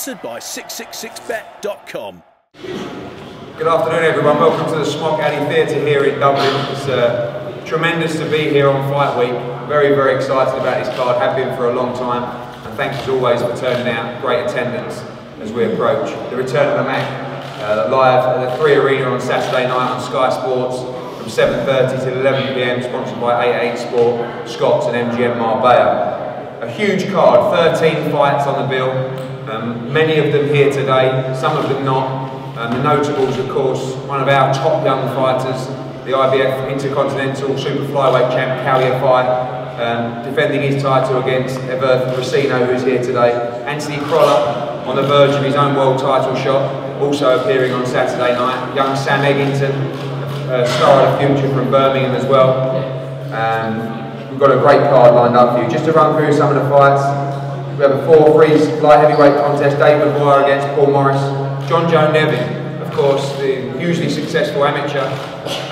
Sponsored by 666bet.com. Good afternoon everyone, welcome to the Smock Alley Theatre here in Dublin. It's tremendous to be here on Fight Week. Very, very excited about this card, have been for a long time. And thanks as always for turning out, great attendance as we approach the return of the MACK. Live at the 3 Arena on Saturday night on Sky Sports from 7:30 till 11 PM, sponsored by 88 Sport, Scots and MGM Marbella. A huge card, 13 fights on the bill, many of them here today, some of them not. The notables, of course, one of our top young fighters, the IBF Intercontinental Super Flyweight champ, Kalya Fight, defending his title against Everth Brasino, who's here today. Anthony Crolla, on the verge of his own world title shot, also appearing on Saturday night. Young Sam Eggington, star of the future from Birmingham as well. We've got a great card lined up for you. Just to run through some of the fights, we have a 4-3 light heavyweight contest, David Boyer against Paul Morris. John Joe Nevin, of course, the hugely successful amateur,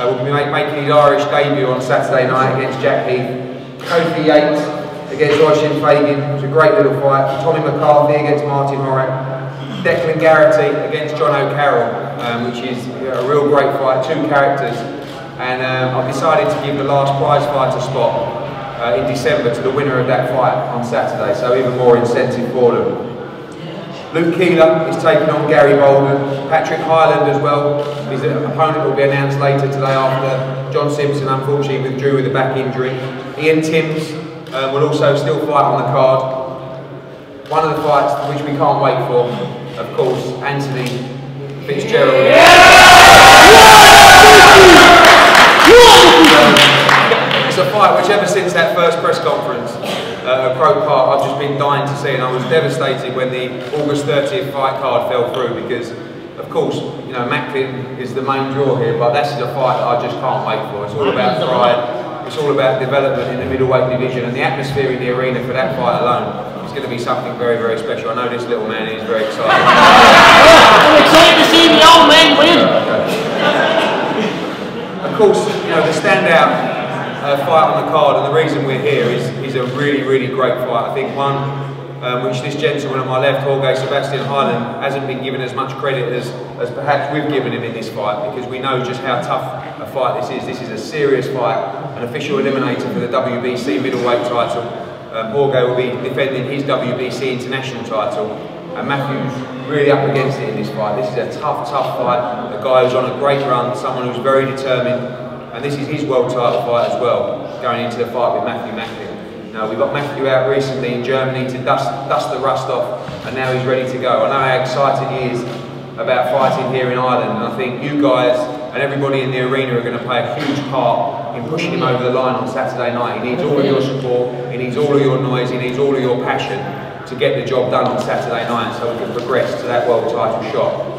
will be making his Irish debut on Saturday night against Jack Heath. Kofi Yates against Oisin Fagan, it was a great little fight. Tommy McCarthy against Martin Horak. Declan Garrity against John O'Carroll, which is a real great fight, 2 characters. And I've decided to give the last prize fighter spot in December to the winner of that fight on Saturday, so even more incentive for them. Luke Keeler is taking on Gary Bolden. Patrick HEILAND as well. His opponent will be announced later today after John Simpson unfortunately withdrew with a back injury. Ian Timms will also still fight on the card. One of the fights which we can't wait for, of course, Anthony FITZGERALD. It's a fight which ever since that first press conference at Croke Park, I've just been dying to see, and I was devastated when the August 30th fight card fell through because, of course, you know, Macklin is the main draw here, but this is a fight that I just can't wait for. It's all about pride, it's all about development in the middleweight division, and the atmosphere in the arena for that fight alone is going to be something very, very special. I know this little man is very excited. I'm excited to see the old man win. Of course, you know, the standout fight on the card, and the reason we're here is a really, really great fight. I think one which this gentleman on my left, Jorge Sebastian HEILAND, hasn't been given as much credit as perhaps we've given him in this fight, because we know just how tough a fight this is. This is a serious fight, an official eliminator for the WBC middleweight title. Jorge will be defending his WBC international title, and Matthew's really up against it in this fight. This is a tough, tough fight. A guy who's on a great run, someone who's very determined. And this is his world title fight as well, going into the fight with Matthew Macklin. Now, we got Matthew out recently in Germany to dust the rust off, and now he's ready to go. I know how excited he is about fighting here in Ireland, and I think you guys and everybody in the arena are going to play a huge part in pushing him over the line on Saturday night. He needs all of your support, he needs all of your noise, he needs all of your passion to get the job done on Saturday night so we can progress to that world title shot.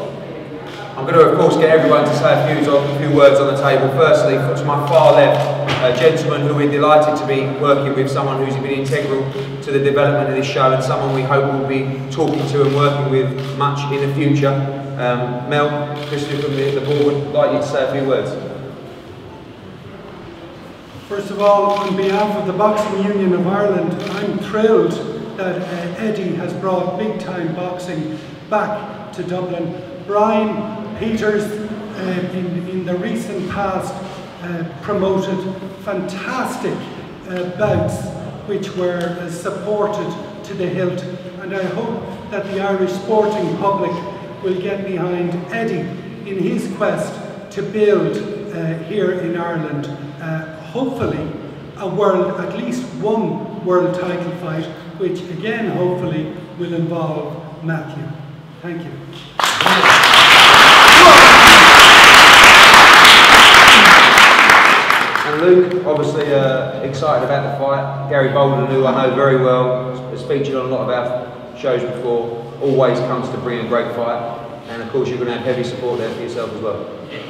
I'm going to, of course, get everyone to say a few words on the table. Firstly, to my far left, a gentleman who we're delighted to be working with, someone who's been integral to the development of this show, and someone we hope we'll be talking to and working with much in the future. Mel, Christian from the board, would like you to say a few words. First of all, on behalf of the Boxing Union of Ireland, I'm thrilled that Eddie has brought big-time boxing back to Dublin. Brian Peters, in the recent past, promoted fantastic bouts which were supported to the hilt, and I hope that the Irish sporting public will get behind Eddie in his quest to build here in Ireland, hopefully at least one world title fight, which again hopefully will involve Matthew. Thank you. And Luke, obviously excited about the fight. Gary Bolden, who I know very well, has featured on a lot of our shows before, always comes to bring a great fight. And of course you're going to have heavy support there for yourself as well. Yeah.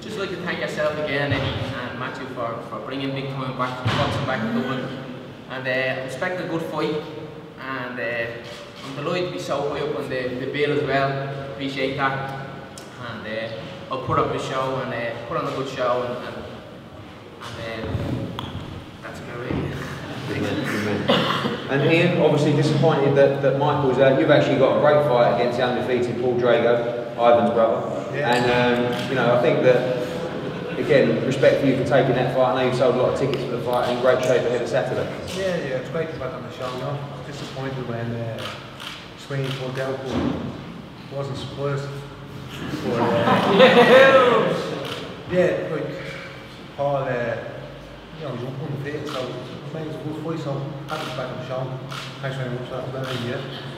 Just like to thank yourself again, Eddie and Matthew, for bringing big time back to Dublin. And expect a good fight. And I'm delighted to be so high up on the bill as well. Appreciate that. And I'll put up a show and put on a good show and that's about it. Good man. And Ian, obviously disappointed that Michael's out. You've actually got a great fight against the undefeated Paul Drago, Ivan's brother. Yeah. And you know, I think that, again, respect for you for taking that fight. I know you've sold a lot of tickets for the fight and in great shape ahead of Saturday. Yeah, it's great to be back on the show. You know, disappointed when Sweeney pulled out, but wasn't surprised. But, yeah, like Paul, you know, he's undefeated, so it's made a good fight, so happy to be back on the show. Thanks very much for that.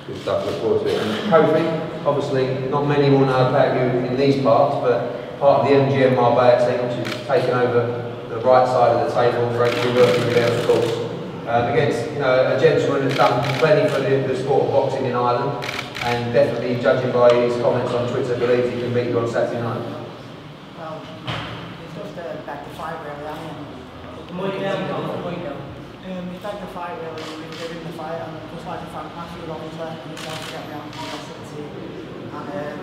Good stuff, look forward to it. And Kofi, obviously, not many will know about you in these parts, but part of the MGM Marbella team, which has taken over the right side of the table, greatly working with them, of course. Against, you know, a gentleman that's done plenty for the sport of boxing in Ireland, and definitely, judging by his comments on Twitter, believes he can beat you on Saturday night. Well, it's just back to fight really. I mean, it's back to fight really. We're in the fight, and just like the fact Matthew obviously, and he's also get me on the city, and we're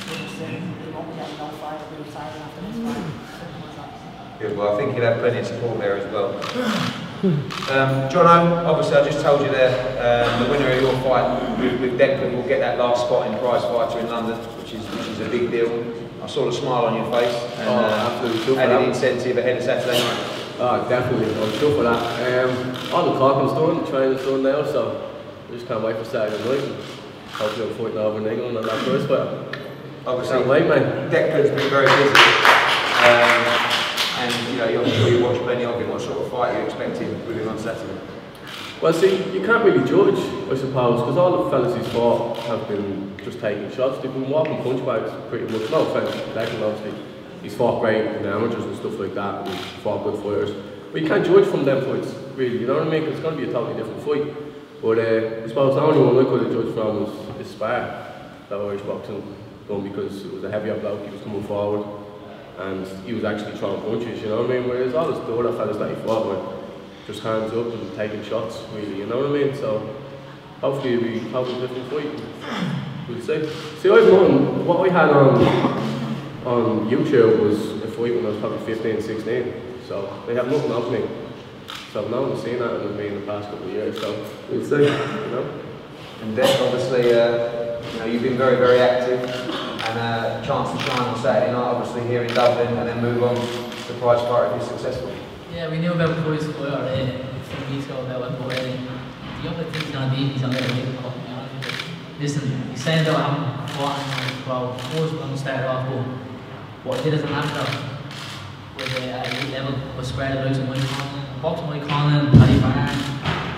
just he won't get no fight. We'll be retiring after this fight. Simple as that. Good, well, I think he'll have plenty of support there as well. Jono, obviously I just told you there, the winner of your fight with Declan will get that last spot in Prize Fighter in London, which is a big deal. I saw the smile on your face, and absolutely added incentive ahead of Saturday night. Oh, definitely, I'm sure for that. All the talking's done, the training's done now, so I just can't wait for Saturday night. Hopefully I'm fighting over in England on that first fight. Obviously, can't wait, man. Declan's been very busy. And you know, I'm sure you watch plenty of him. What sort of fight are you expecting with him on Saturday? Well, see, you can't really judge, I suppose, because all the fellas he's fought have been just taking shots. They've been walking punch bags pretty much. No offence to Declan, obviously. He's fought great in the amateurs and stuff like that, and he's fought good fighters. But you can't judge from them fights, really, you know what I mean? Because it's going to be a totally different fight. But I suppose the only one I could have judged from was his spar, that Irish boxing one, because it was a heavier bloke, he was coming forward. And he was actually throwing punches, you know what I mean? Whereas all the other fellas that he fought were just hands up and taking shots, really, you know what I mean? So hopefully it'll be a different fight. We'll see. See, I've known what I had on YouTube was a fight when I was probably 15, 16. So they have nothing of me. So I've known seeing that in me in the past couple of years. So we'll see, you know. And Dec, obviously, you know, you've been very, very active. And a chance to shine on Saturday night, obviously here in Dublin, and then move on to Prize Fighter if you're successful. Yeah, we knew about Prize Fighter some weeks ago about it, but the other thing's going to be he's on the big cup, to be honest with you. Listen, he's saying that I haven't fought anyone in the crowd. Of course, we're going to start off, but what I did as an amateur with elite level was spread it out to Mike Conlon, boxing Mike Conlon, Paddy Barnes,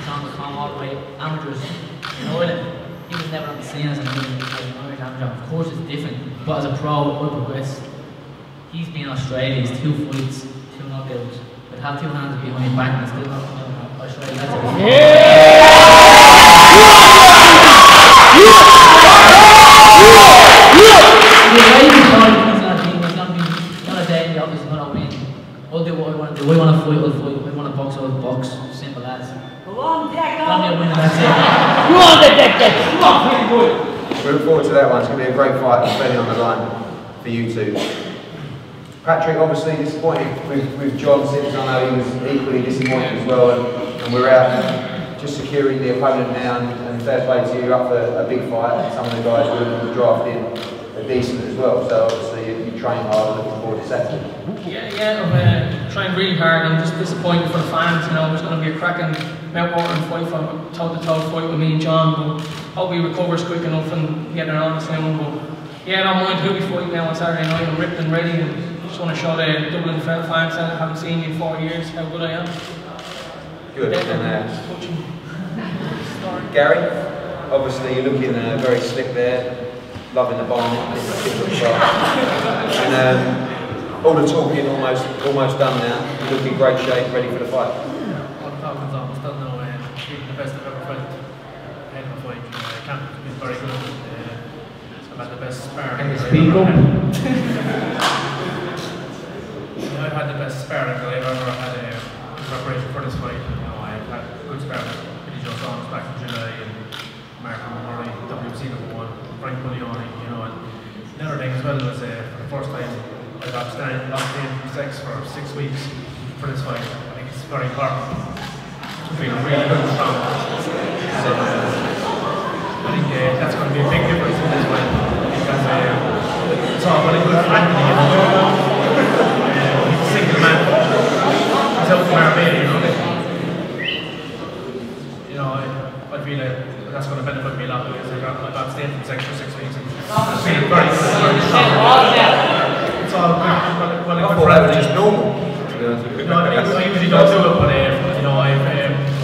Sean McCom, all the way amateurs in Ireland. He was never on the scene as an Irish amateur. Of course it's different, but as a pro, I progressed. He's been in Australia, he's 2 fights, 2 knockouts. I'd have 2 hands behind his back and still not come out of Australia. That's He's not a day in the office, he's going to win. I'll do what I want to do. I want to fight, I'll fight. I want to box, I'll box. Simple as. Go on, Deck! Don't be a winner, that's it. Go on, Deck! Come on, pretty good. We look forward to that one. It's going to be a great fight. There's plenty on the line for you two. Patrick, obviously disappointed with John since I know he was equally disappointed as well. And we're out just securing the opponent now. And fair play to you, you're up for a big fight. And some of the guys who drafted in are decent as well. So obviously you train hard and looking forward to Saturday. Yeah, I'm trying really hard. I'm just disappointed for the fans. You know, there's going to be a cracking mouth-watering fight from toe-to-toe fight with me and John. But hope he recovers quick enough and get around the soon. But yeah, I don't mind who we fight now on Saturday night. I'm ripped and ready. And just want to show the Dublin fans that I haven't seen you in 4 years how good I am. Good. Gary, obviously you're looking very slick there. Loving the bond. And all the talking almost done now. You're looking in great shape, ready for the fight. All the talking's almost done now. Being the best I've ever felt ahead of a fight. Camp has been very good. I've had the best sparring. Can you speak up? I've had the best sparring that I've ever had in preparation for this fight. You know, I've had good sparring. Billy Joe Saunders back in July and Mark Murray, WC #1, Frank Puglioni, you know, and the other thing as well was for the first time I've abstained locked in sex for 6 weeks for this fight. I think it's very important. feeling really good and strong. So, I think that's going to be a big difference in this one, because it's all well and good for Anthony, you know. He's a single man. He's out from Marbella, you know. I feel that's going to benefit me a lot, because I got staying for this extra 6 weeks and I'm feeling very good, very strong. It's all well and good for Anthony. Just normal. I usually don't do it, but you know, I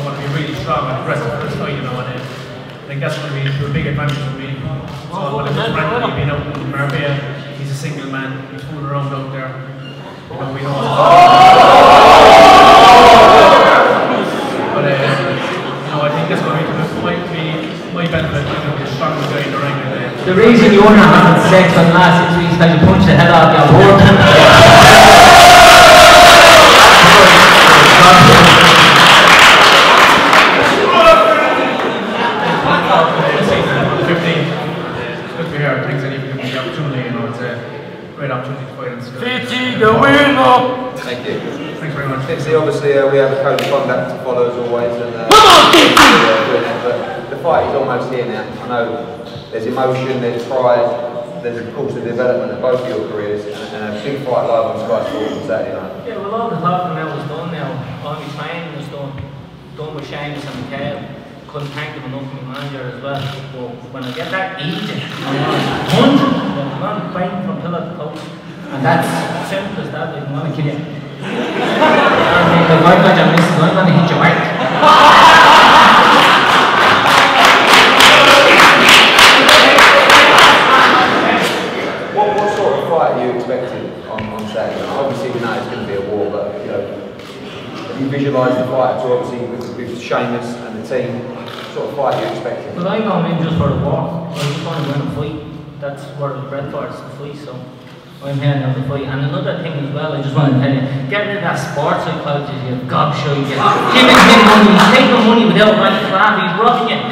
want to be really strong and aggressive for this fight, you know, and I think that's going to be a big advantage for me. So well, if it's Anthony being out in Marbella, he's a single man, he's fooling around out there. You know, we know but you know, I think that's going to be my benefit. I'm going to be a strong guy in the ring. The reason you're not having sex for the last 6 weeks is because you punched the head off your board. 15. It's good to be here. Thanks Eddie for giving me the opportunity. You know, it's a great opportunity to fight in this. Fitzy, the winner! Thank you. Thanks very much. Fitzy, obviously we have a code of conduct to follow as always, and but the fight is almost here now. I know there's emotion, there's pride, there's of course the development of both of your careers, and a big fight live on Sky Sports on Saturday night. Yeah, well, all the talking now is done now. All my training is done with Seamus and Mikhail. Couldn't thank them enough for my manager as well. But when I get that easy, I'm on fighting from pillar to post. And that's simple as that, like, I'm gonna kill you. Like, I've got your missus, I'm gonna hit you right. What sort of fight are you expecting on Saturday? Obviously we know it's going to be a war, but you know, have you visualised the fight to obviously with Seamus and the team? What sort of fight are you expecting? Well, I'm going in just for the war. I just want to win a fight. That's what I was bred for, it's the fight, so I'm here now to fight. And another thing as well, I just want to tell you, get rid of that sports psychology, you gobshite, you giving him money, he's taking money without any crap, he's roughing you.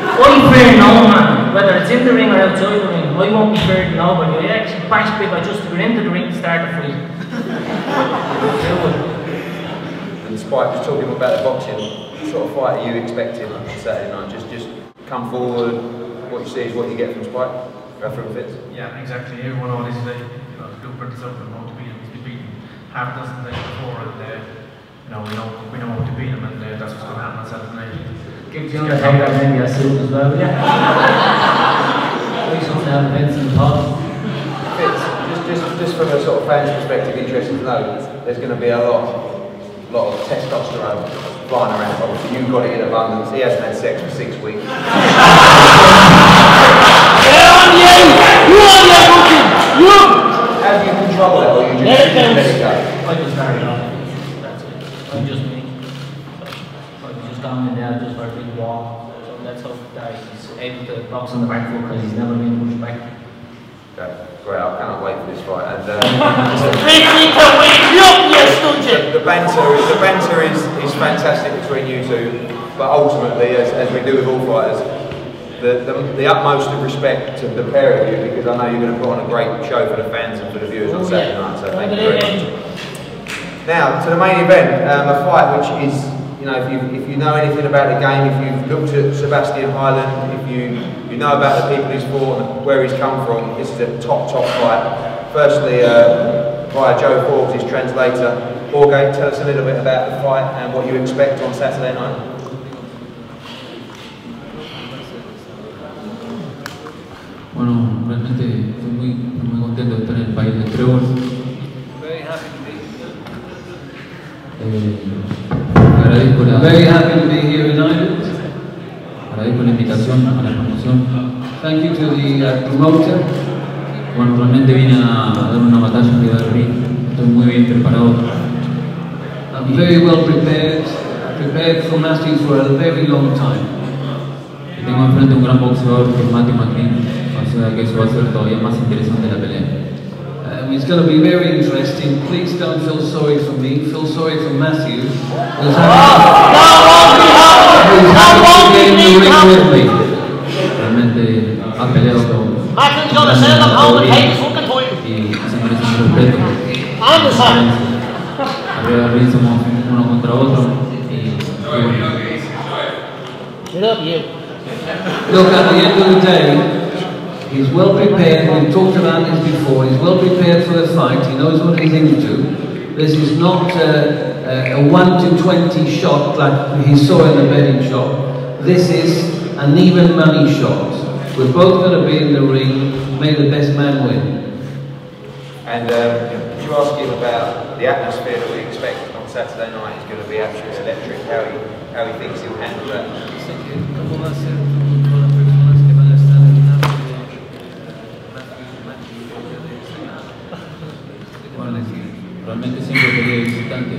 I fear no man, whether it's in the ring or outside the ring, I won't be feared of nobody. I actually bash people just to get into the ring to start the fight. And Spike, just talking about the boxing, what sort of fight are you expecting on Saturday night? Just come forward, what you see is what you get from Spike, from Fitz? Yeah, exactly. Everyone always you know, the blueprint is open, we want to beat him. He's been beaten half a dozen times before, and you know, we know how to beat him, and that's what's going to happen on Saturday night. Give you a hand out maybe a suit as well, yeah. Do something out of events in the pod. Just from a sort of fan's perspective, interesting to know, there's going to be a lot of testosterone flying around. Obviously, you've got it in abundance. He hasn't had sex for 6 weeks. How do you control that, or you just let it go? I just carry on. That's it. I'm just me. So I'm just going in there just for a big walk. So let's hope that he's able to box on the back foot because he's never been pushed back. Okay, great. I cannot wait for this fight. And the banter is fantastic between you two. But ultimately, as we do with all fighters, the utmost of respect to the pair of you, because I know you're going to put on a great show for the fans and for the viewers on Saturday night. So thank you very much. Now to the main event, a fight which is, you know, if you know anything about the game, if you've looked at Sebastian HEILAND, if you know about the people he's fought and where he's come from, this is a top fight. Firstly, via Joe Forbes, his translator. Jorge, tell us a little bit about the fight and what you expect on Saturday night. Bueno, realmente estoy muy contento de estar en el país de Trevor. Very happy to be here in Ireland. Agradezco la invitación a la promoción. Thank you to the promoter. Bueno, realmente vine a dar una batalla arriba del ring. Estoy muy bien preparado. I'm very well prepared for Matthews for a very long time. Y tengo enfrente un gran boxeador que es Macklin. O sea que eso va a ser todavía más interesante la pelea. It's going to be very interesting. Please don't feel sorry for me. Feel sorry for Matthew. Who's happy to be in the ring with me. Realmente ha peleado con Macklin's going to send him home and take his fucking point. Y se merece un respeto. Undercard. Arriba del ring somos uno contra otro. Y bueno. Shut up, you. Look, at the end of the day, he's well prepared. We've talked about this before. He's well prepared for the fight. He knows what he's into. This is not a 1 to 20 shot like he saw in the betting shop. This is an even money shot. We're both going to be in the ring. May the best man win. And could you ask him about the atmosphere that we expect on Saturday night? It's going to be absolutely electric. How he thinks he'll handle that. Realmente siempre peleé de visitante.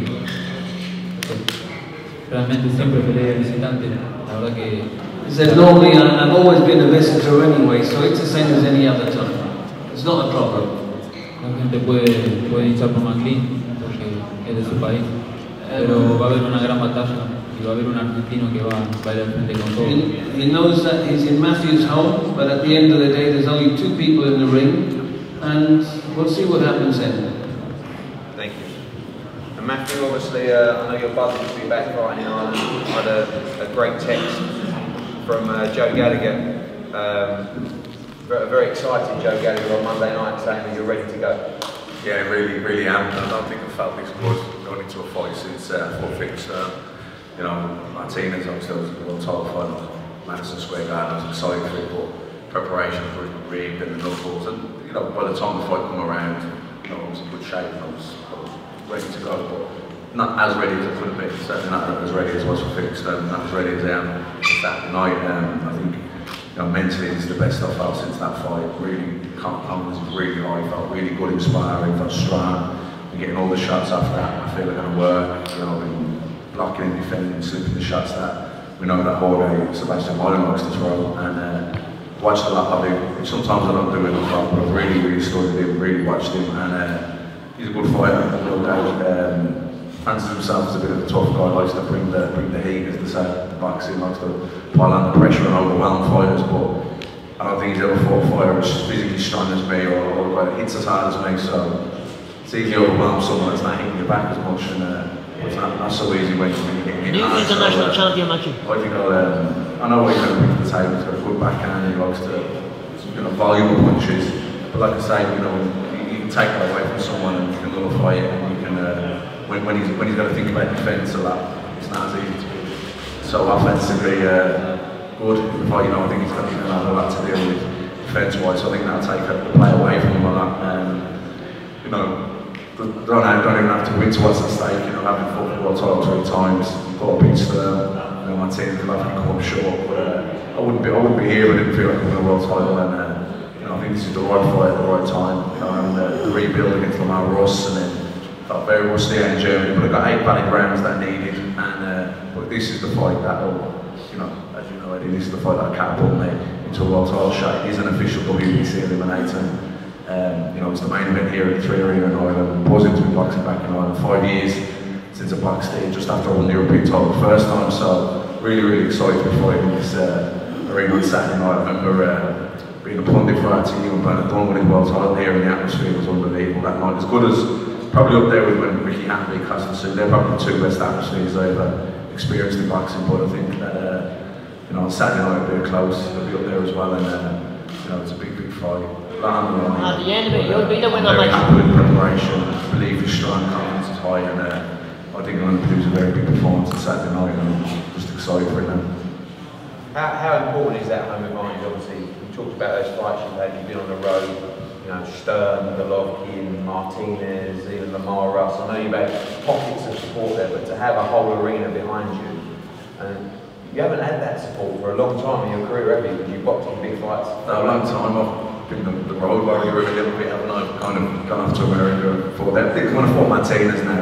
Realmente siempre peleé de visitante. La verdad que. He said, normally I've always been a visitor anyway, so it's the same as any other time. It's not a problem. La gente puede hinchar por Macklin porque es de su país. Pero va a haber una gran batalla y va a haber un argentino que va a ir al frente con todo. He knows that he's in Matthew's home, but at the end of the day there's only 2 people in the ring, and we'll see what happens then. Thank you. And Matthew, obviously, I know you're buzzing to be back fighting in Ireland. I had a great text from Joe Gallagher, a very excited Joe Gallagher on Monday night saying that you're ready to go. Yeah, really am. I don't think I've felt this good going into a fight since Fitz. You know, Martinez obviously was the world title fight on Madison Square Garden. I was excited for it, but preparation was rigged and the knuckles. And you know, by the time the fight come around, you know, I was in good shape. I was ready to go, but not as ready as I could have been. Certainly not as ready as I was for Fitz. Not as ready as I am Saturday night. I think, you know, mentally it's the best I've felt since that fight. Really, confidence was really high. I felt really good, inspiring, felt strong. And getting all the shots after that, I feel they're going to work. You know, been blocking and defending and slipping the shots that we know that Jorge Sebastian Heiland likes to throw. And watched a lot of him, which sometimes I don't do enough of, but I've really studied him, really watched him. And he's a good fighter, no doubt. Fancies himself as a bit of a tough guy, likes to bring the heat, as they say, the boxing, likes to pile on the pressure and overwhelm fighters, but I don't think he's ever fought a fighter as physically strong as me or a guy that hits as hard as me, so it's easy to overwhelm someone that's not hitting your back as much, and it's not so easy when you're hitting New international champion, Macklin. I think I know what he's going to bring to the table. He's got a good backhand, he likes to, you know, volume of punches, but like I say, you know, you can take that away from someone and you can nullify it, and you can, when he's got to think about defence a lot, it's not as easy to be so offensively good. But, you know, I think he's going to have a lot to deal with defence-wise, so I think that'll take the play away from him a lot. You know, don't even have to win to what's at stake. You know, having fought the world title 3 times, you've got to beat Stern. You know, my team could have come up short, but I wouldn't be here if I didn't feel like I won a world title. And you know, I think this is the right fight at the right time. You know, and the rebuild against Lamar Ross, and then felt very rusty out in Germany, but I got 8 valid rounds that I needed. And but this is the fight that will, you know, as you know, Eddie, this is the fight that catapulted me into a world title shot. It is an official WBC eliminator. You know, it's the main event here at the 3 Arena in Ireland. Buzzing to be boxing back in Ireland. 5 years since I boxed here, just after I won the European title the first time. So really excited to be fighting this arena on Saturday night. I remember being a pundit for our team and Bernard Dunn winning the world title here, and the atmosphere was unbelievable that night. As good as, probably up there with when Ricky Hatton beat Costin. They're probably the 2 best atmospheres I've ever experienced in boxing. But I think that you know, on Saturday night it'll be close. It'll be up there as well, and you know, it's a big fight. At the end of it, you'll be the winner, Very mate. happy with preparation. Belief is strong, confidence is high, and I think I'm going to produce a very big performance on Saturday night, and I'm just excited for it now. How important is that home advantage? Obviously, we talked about those fights you've had. You've been on the road. You know, Stern, Golovkin, Martinez, even Lamar Ross. I know you've had pockets of support there, but to have a whole arena behind you, and you haven't had that support for a long time in your career, have you? Because you've boxed in big fights. No, a long time. I've been the road warrior a little bit, haven't I? Kind of gone off to America for that. When I fought Martinez now,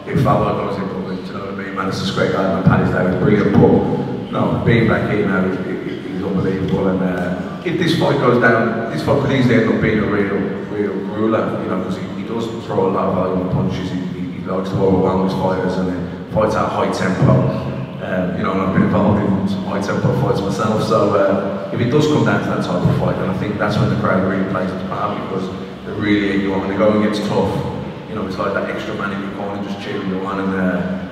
it felt like I was in Dublin, do you know what I mean? Madison Square Garden and Paddy's Day was brilliant, but no, being back here now is unbelievable. And if this fight goes down, this fight could easily end up being a real ruler, you know, because he does throw a lot of volume of punches. He likes to overwhelm his fighters, and then fights at high tempo. You know, and I've been involved in some high tempo fights myself, so if it does come down to that type of fight, then I think that's when the crowd really plays its part, because they really, you know, when they go and gets tough, you know, it's like that extra man in your corner just cheering you on, and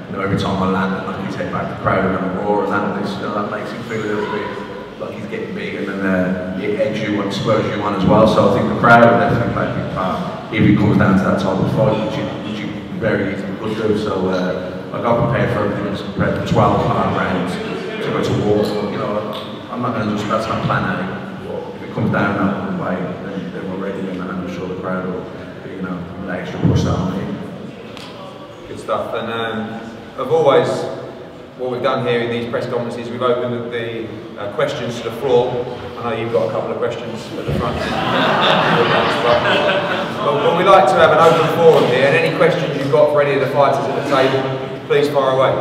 you know, every time I land and knock his head back, the crowd are going to roar, and that makes him feel a little bit like he's getting big, and then it eggs you and spurs you on as well. So I think the crowd will definitely play a big part if it comes down to that type of fight, which you very easily could do. So I got prepared for everything. I was prepared for 12 hard rounds to go to war. You know, I'm not going to just, that's my plan A. But if it comes down that way, then we're ready, and I'm sure the crowd will, you know, that extra push that on me. Good stuff. And I've always, what we've done here in these press conferences, we've opened the questions to the floor. I know you've got a couple of questions at the front. But we like to have an open forum here, and any questions you've got for any of the fighters at the table, please fire away.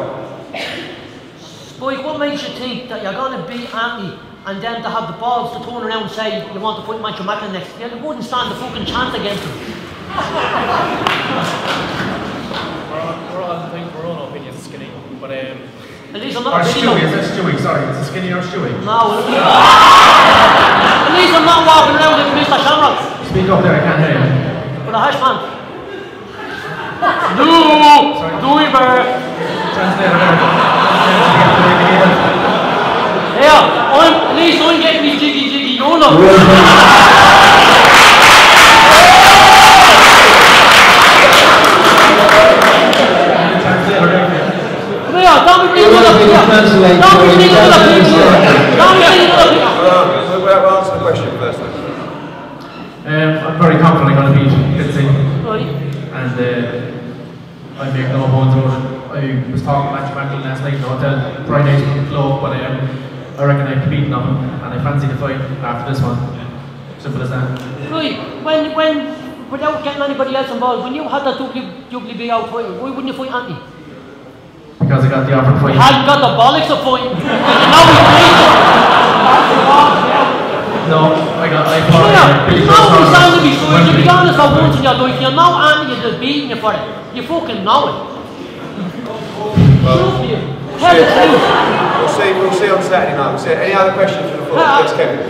Spike, what makes you think that you're going to beat Anthony and then to have the balls to turn around and say you want to fight Macklin next? You wouldn't stand a fucking chance against him. I think we're all opinions skinny, but at least I'm not Stewie, is that Stewie? Sorry, is it skinny or Stewie? No. At least I'm not walking around with Mr. Shamrock. Speak up there, I can't hear you. With a hash pan. At least I'm getting me jiggy, you know. Don't be We'll answer the question first. I'm very confident I'm going to beat Fitzy. And I make no bones about it. I was talking to Macklin last night in the hotel. Friday's low, but I reckon I can beat him, and I fancy the fight after this one. Simple as that. Right, when without getting anybody else involved, when you had that WB out fight, why wouldn't you fight Anthony? Because I got the offer to fight. He hadn't got the bollocks of fighting. No, I thought Billy Joe to be honest, I once in your life, you know Anthony is just beating you for it. You fucking know it. We'll see on Saturday night. We'll see. Any other questions from the floor? Yes, Kevin.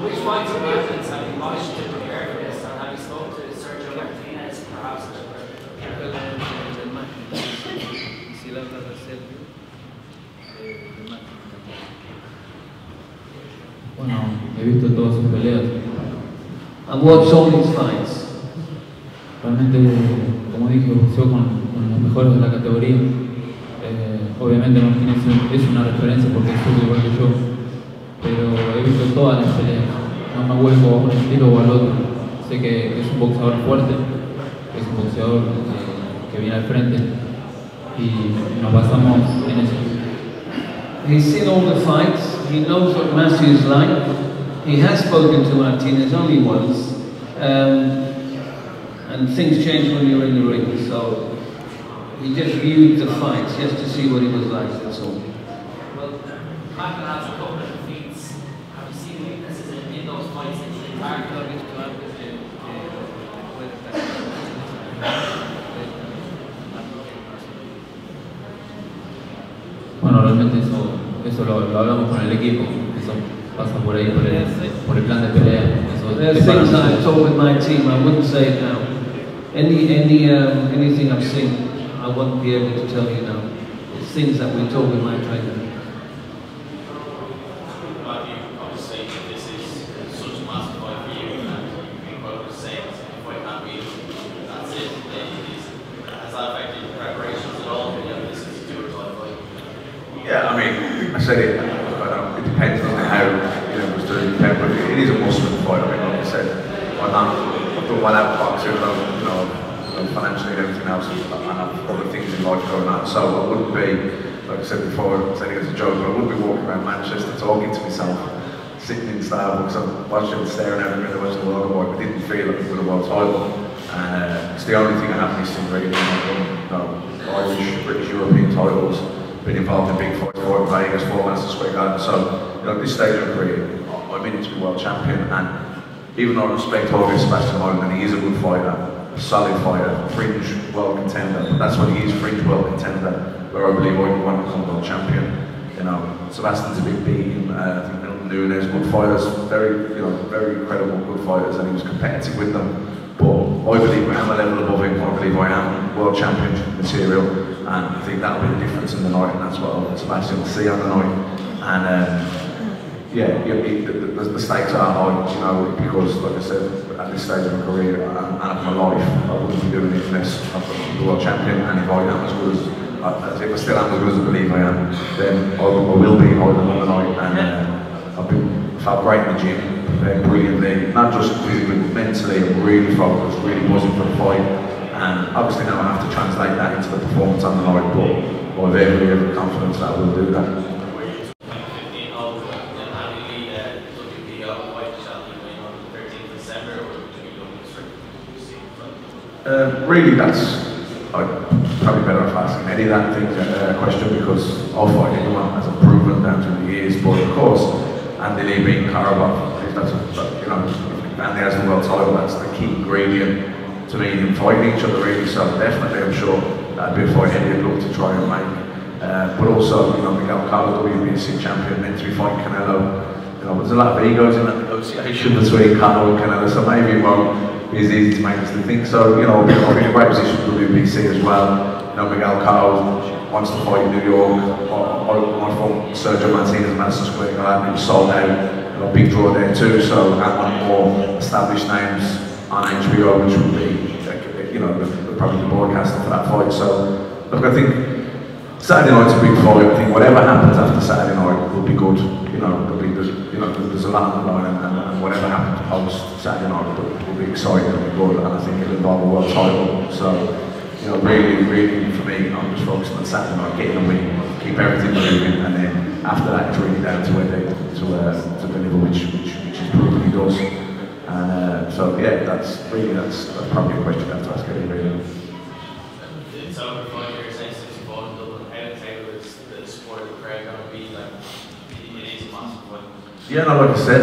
Which fights of Macklin's have you watched to prepare for this, and have you spoken to Sergio Martinez, perhaps? Bueno, he visto todas sus peleas. I've watched all these fights. Realmente, como dije, boxeo con los mejores de la categoría. Obviamente Martínez es una referencia porque es igual que yo, pero he visto todas las peleas. No me vuelvo a un estilo o al otro. Sé que es un boxeador fuerte, es un boxeador que viene al frente y nos basamos en eso. He's seen all the fights, he knows what Matthew is like, he has spoken to Martinez only once, and things change when you're in the ring, so he just viewed the fights just to see what he was like, that's all. Well, Macklin has a couple of defeats. Have you seen weaknesses in those fights that you can Bueno, realmente eso lo hablamos con el equipo, eso pasa por ahí, por el plan de pelea. There are things that I've talked with my team, I wouldn't say it now. Anything I've seen, I won't be able to tell you now. It's things that we talk with my trainer. Obviously, this is such a massive fight for you, and you both say quite happy. That's it. Has that affected your preparations at all? This is a do or die fight. Yeah, I mean, I said it. It depends on how it was doing. But it is a must-win fight. I mean, like I said, I've done well out of boxing, financially and everything else, and I have other things in life going on. So I wouldn't be, like I said before, I said it as a joke, but I wouldn't be walking around Manchester talking to myself, sitting in Starbucks and watching, staring at everything, watching the world war. I didn't feel like it was a world title. It's the only thing I have missing really. Irish, British, European titles. Been involved in big fights, Fort Vegas, Fort Madison Square Garden. So, at this stage of my career, I'm in it to be world champion. And even though I respect Jorge Sebastian Hoyland, and he is a good fighter, a solid fighter, fringe world contender. But that's what he is, fringe world contender, where I believe I can want to become world champion. Sebastian's a big beat. I think Nunes, good fighters, very, very incredible good fighters, and he was competitive with them. But I believe I am a level above him. I believe I am world championship material, and I think that'll be the difference in the night, and that's what I want Sebastian to see on the night. And yeah, the stakes are high, you know, because like I said, at this stage of my career and of my life, I wouldn't be doing it unless I'm the world champion. And if I am as good as, if I still am as good as I believe I am, then I will be higher on the night. And I've felt great in the gym, prepared brilliantly, not just physically, but mentally. I'm really focused, really buzzing for the fight. And obviously now I have to translate that into the performance on the night, but I have every confidence that I will do that. Really, that's probably better off asking Eddie that question, because I'll fight anyone, as I've proven down through the years. But of course, Andy Lee beating Karabakh, if that's you know, if Andy has the world title, that's the key ingredient to me in fighting each other, really. So definitely, I'm sure that'd be a fight Eddie would look to try and make. But also, you know, Miguel Cotto, WBC champion, meant to be fighting Canelo. You know, there's a lot of egos in that negotiation between Cotto and Canelo, so maybe it won't be as easy to make as they think. So, you know, I'll be in a great position for WBC as well. You know, Miguel Cotto wants to fight in New York. I fought Sergio Martinez in Madison Square Garden, it was sold out. A big draw there too, so I want more established names on HBO, which would be, you know, probably the broadcaster for that fight. So, look, I think Saturday night's a big fight. I think whatever happens after Saturday night will be good. You know, there's a lot on the line, and whatever happens post Saturday night will be exciting and be good. And I think it'll involve a world title. So, you know, really for me, I'm just focusing on Saturday night, getting a win, keep everything moving, and then after that, it's really down to Eddie to deliver, which is proven he does. And so yeah, that's probably a question I have to ask Eddie, really. It's over 5 years since you've fought in Dublin. How is the support of the crowd going to be? Like, it is a massive fight. Yeah, no, like I said,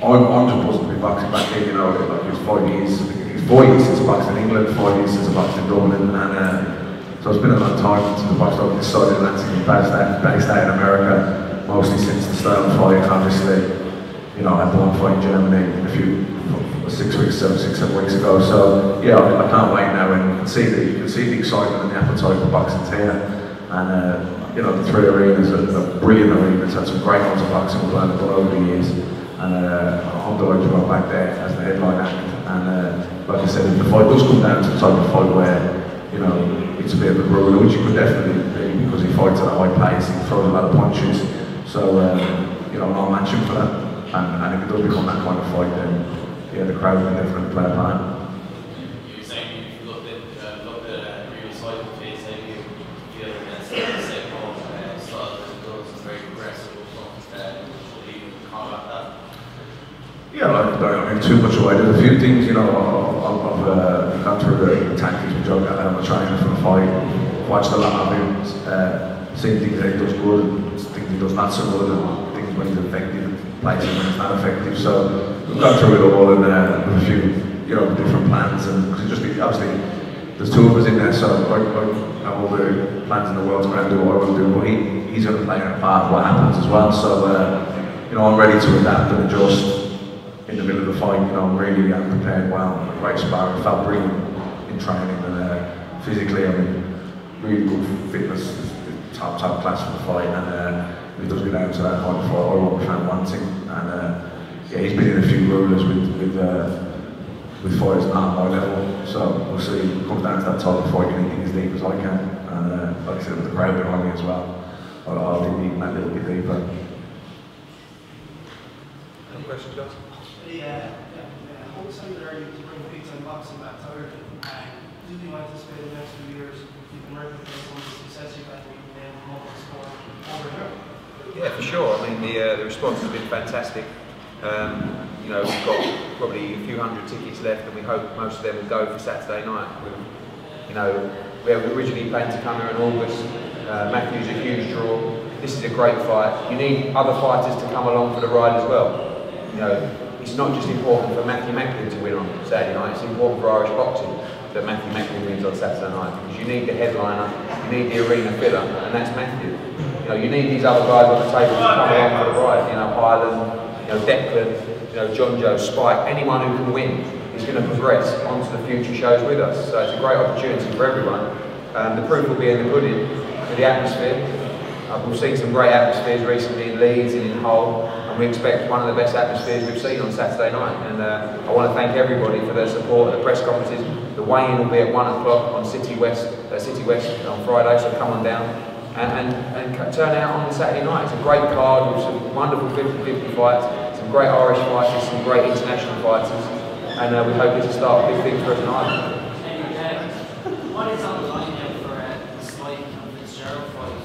I'm just buzzing to be boxing back here. You know, like it's 5 years. I think it's 4 years since I boxed in England, 5 years since I boxed in Dublin, and so it's been a long time since I boxed over this side of Atlantic and based out in America, mostly since the Stone fight. And obviously, you know, I had the one fight in Germany a few 6 weeks, 7 weeks ago. So yeah, I can't wait now, and you can see the excitement and the appetite for boxing's here. And you know, the three arenas are brilliant arenas. Had some great ones of boxing playing over the years, and I'm delighted to go back there as the headline act. And like I said, if the fight does come down to the type of fight where, you know, it's a bit of a brawler, which he could definitely be, because he fights at a high pace, he throws a lot of punches. So you know, I'll match him for that. And if it does become that kind of fight, then yeah, the crowd can definitely play a part. You were saying you looked at previous fight with Fitz, how do you feel against the same style that it does? It's very progressive. Will you combat that? Yeah, like, I don't give too much away. There's a few things, you know, I've gone through the tactics which I'm training for the fight, watched a lot of him, seen things that he does good and things he does not so good, and things when he's effective, places when he's not effective. So we've gone through it all, and with a few, you know, different plans, and because obviously there's two of us in there, so I have all the plans in the world to go and do what I want to do, but he's going to play a part of what happens as well. So you know, I'm ready to adapt and adjust in the middle of the fight. You know, I'm really prepared well. Great sparring, felt brilliant in training, and physically I'm in really good fitness, top class for the fight. And if it does go down to that kind of fight, I won't be found wanting. And yeah, he's been in a few rulers with fighters not at my level, so we'll see. If it comes down to that type of fight, can he dig as deep as I can? And like I said, with the crowd behind me as well, I'll dig deep that little bit deeper. Any questions, guys? How excited are you to bring big time boxing back to Ireland? Do you anticipate in the next few years you can replicate some of the success you've had in multiple sport over here? Yeah, for sure. I mean, the response has been fantastic. You know, we've got probably a few hundred tickets left, and we hope most of them will go for Saturday night. You know, we originally planned to come here in August. Matthew's a huge draw. This is a great fight. You need other fighters to come along for the ride as well. You know, it's not just important for Matthew Macklin to win on Saturday night, it's important for Irish boxing that Matthew Macklin wins on Saturday night, because you need the headliner, you need the arena filler, and that's Matthew. You know, you need these other guys on the table to come along for the ride. You know, HEILAND, you know, Declan, you know, John Joe, Spike, anyone who can win. is going to progress onto the future shows with us. So it's a great opportunity for everyone. The proof will be in the pudding with the atmosphere. We've seen some great atmospheres recently in Leeds and in Hull, and we expect one of the best atmospheres we've seen on Saturday night. And I want to thank everybody for their support at the press conferences. The weigh-in will be at 1 o'clock on City West on Friday, so come on down and turn out on Saturday night. It's a great card with some wonderful 50-50 fights, some great Irish fighters, some great international fighters, and we hope it's a start of big things for us in Ireland. What is on the line now for the Spike and FITZGERALD fight?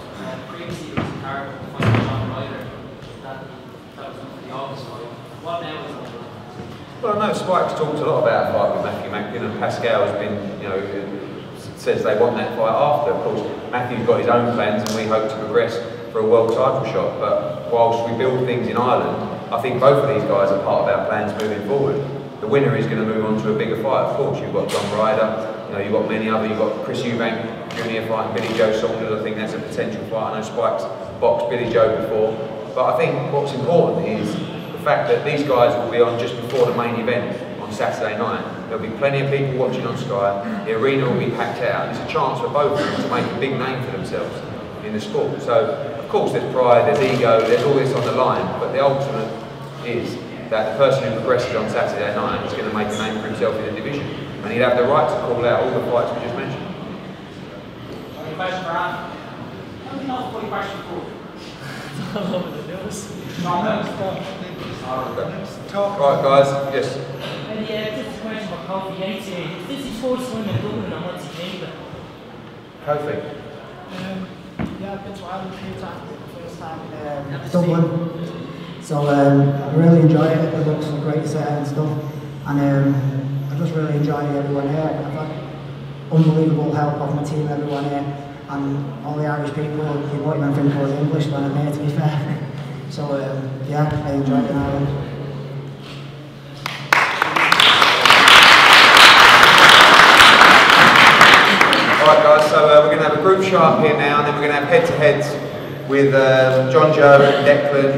Previously there was a card with the fight with John Ryder that was for the August fight. What now is on the line? Well, I know Spike's talked a lot about a fight with Macklin, and Pascal has been, says they want that fight after. Of course, Matthew's got his own plans, and we hope to progress for a world title shot. But whilst we build things in Ireland, I think both of these guys are part of our plans moving forward. The winner is going to move on to a bigger fight. Of course, you've got John Ryder. You've got many other. You've got Chris Eubank Jr. fighting Billy Joe Saunders. I think that's a potential fight. I know Spike's boxed Billy Joe before, but I think what's important is the fact that these guys will be on just before the main event on Saturday night. There'll be plenty of people watching on Sky. The arena will be packed out. It's a chance for both of them to make a big name for themselves in the sport. So, of course, there's pride, there's ego, there's all this on the line. But the ultimate is that the person who progresses on Saturday night is going to make a name for himself in the division. And he'd have the right to call out all the fights we just mentioned. Any question for Anne? How do you know what question for? Right, guys, yes. And just a question about Kofi Yates here. Is this his first win in Dublin and what's he made of it? Kofi. Yeah, I've been to Ireland a few times. The first time in Dublin. So I really enjoy it. It looks a great set and stuff. And I just really enjoy everyone here. I've had unbelievable help of my team, everyone here. And all the Irish people, you won't even think I was English when I'm here, to be fair. So yeah, I enjoyed it in Ireland. Alright guys, so we're going to have a group shot up here now, and then we're going to have head-to-heads with John Joe and Declan,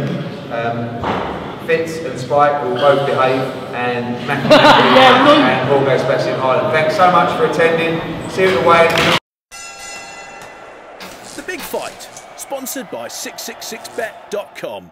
Fitz and Spike will both behave, and Mack and Paul goes best in Ireland. Thanks so much for attending. See you at the weigh-in. The Big Fight, sponsored by 666bet.com.